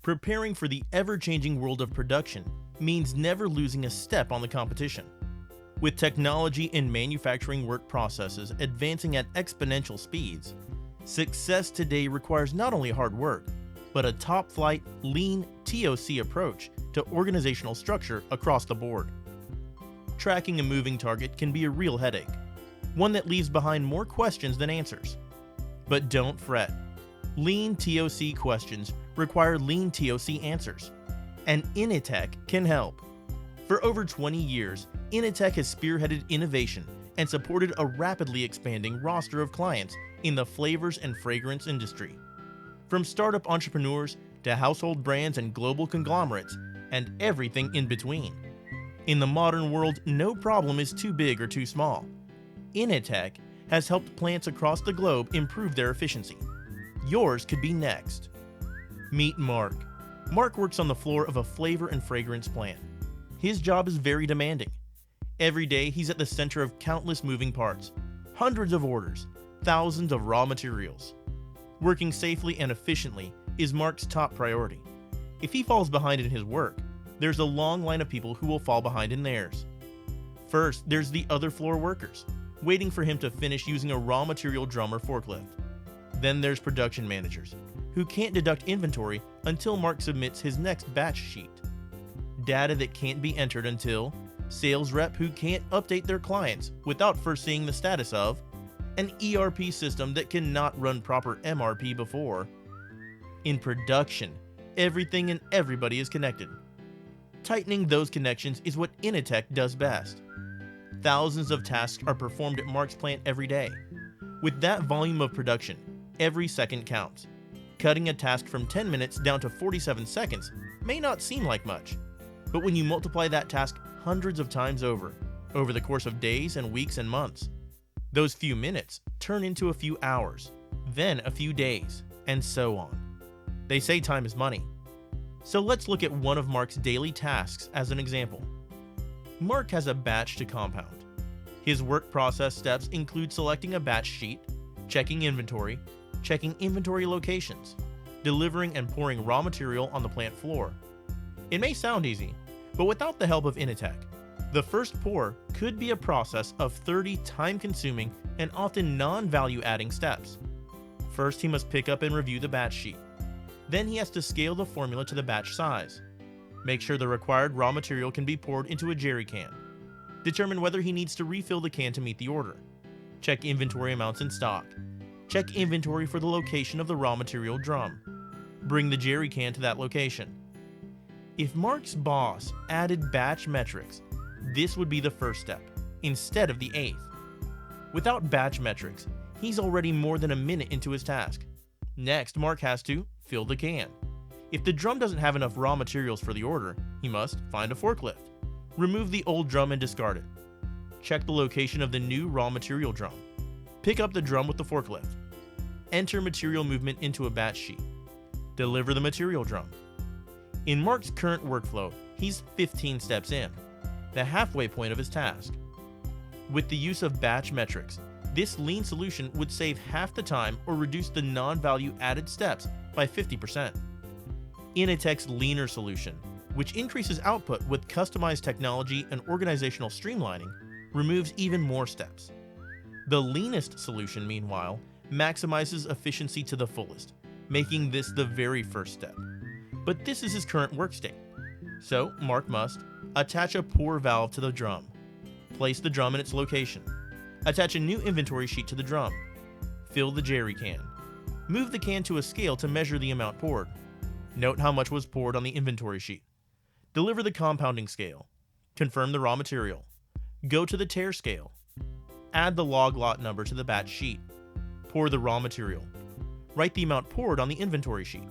Preparing for the ever-changing world of production means never losing a step on the competition. With technology and manufacturing work processes advancing at exponential speeds, success today requires not only hard work, but a top-flight, lean TOC approach to organizational structure across the board. Tracking a moving target can be a real headache, one that leaves behind more questions than answers. But don't fret. Lean TOC questions require lean TOC answers, and iniTECH can help. For over 20 years, iniTECH has spearheaded innovation and supported a rapidly expanding roster of clients in the flavors and fragrance industry. From startup entrepreneurs to household brands and global conglomerates, and everything in between. In the modern world, no problem is too big or too small. iniTECH has helped plants across the globe improve their efficiency. Yours could be next. Meet Mark. Mark works on the floor of a flavor and fragrance plant. His job is very demanding. Every day, he's at the center of countless moving parts, hundreds of orders, thousands of raw materials. Working safely and efficiently is Mark's top priority. If he falls behind in his work, there's a long line of people who will fall behind in theirs. First, there's the other floor workers, waiting for him to finish using a raw material drum or forklift. Then there's production managers, who can't deduct inventory until Mark submits his next batch sheet. Data that can't be entered until sales rep who can't update their clients without first seeing the status of an ERP system that cannot run proper MRP before. In production, everything and everybody is connected. Tightening those connections is what iniTECH does best. Thousands of tasks are performed at Mark's plant every day. With that volume of production, every second counts. Cutting a task from 10 minutes down to 47 seconds may not seem like much, but when you multiply that task hundreds of times over the course of days and weeks and months, those few minutes turn into a few hours, then a few days, and so on. They say time is money. So let's look at one of Mark's daily tasks as an example. Mark has a batch to compound. His work process steps include selecting a batch sheet, checking inventory locations, delivering and pouring raw material on the plant floor. It may sound easy, but without the help of iniTECH, the first pour could be a process of 30 time-consuming and often non-value-adding steps. First, he must pick up and review the batch sheet. Then he has to scale the formula to the batch size. Make sure the required raw material can be poured into a jerry can. Determine whether he needs to refill the can to meet the order. Check inventory amounts in stock. Check inventory for the location of the raw material drum. Bring the jerry can to that location. If Mark's boss added batch metrics, this would be the first step, instead of the 8th. Without batch metrics, he's already more than a minute into his task. Next, Mark has to fill the can. If the drum doesn't have enough raw materials for the order, he must find a forklift. Remove the old drum and discard it. Check the location of the new raw material drum. Pick up the drum with the forklift. Enter material movement into a batch sheet. Deliver the material drum. In Mark's current workflow, he's 15 steps in, the halfway point of his task. With the use of batch metrics, this lean solution would save half the time or reduce the non-value added steps by 50%. iniTECH's leaner solution, which increases output with customized technology and organizational streamlining, removes even more steps. The leanest solution, meanwhile, maximizes efficiency to the fullest, making this the very first step. But this is his current work state. So Mark must attach a pour valve to the drum, place the drum in its location, attach a new inventory sheet to the drum, fill the jerry can, move the can to a scale to measure the amount poured, note how much was poured on the inventory sheet, deliver the compounding scale, confirm the raw material, go to the tare scale, add the log lot number to the batch sheet, pour the raw material, write the amount poured on the inventory sheet,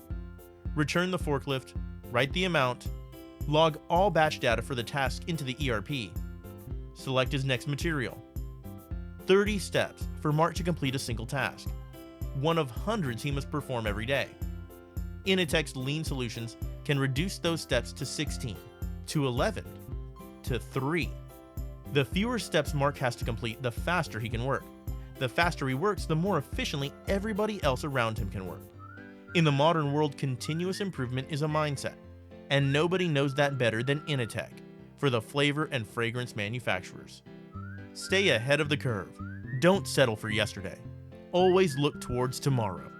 return the forklift, write the amount, log all batch data for the task into the ERP, select his next material. 30 steps for Mark to complete a single task, one of hundreds he must perform every day. iniTECH's lean solutions can reduce those steps to 16, to 11, to 3. The fewer steps Mark has to complete, the faster he can work. The faster he works, the more efficiently everybody else around him can work. In the modern world, continuous improvement is a mindset, and nobody knows that better than iniTECH for the flavor and fragrance manufacturers. Stay ahead of the curve. Don't settle for yesterday. Always look towards tomorrow.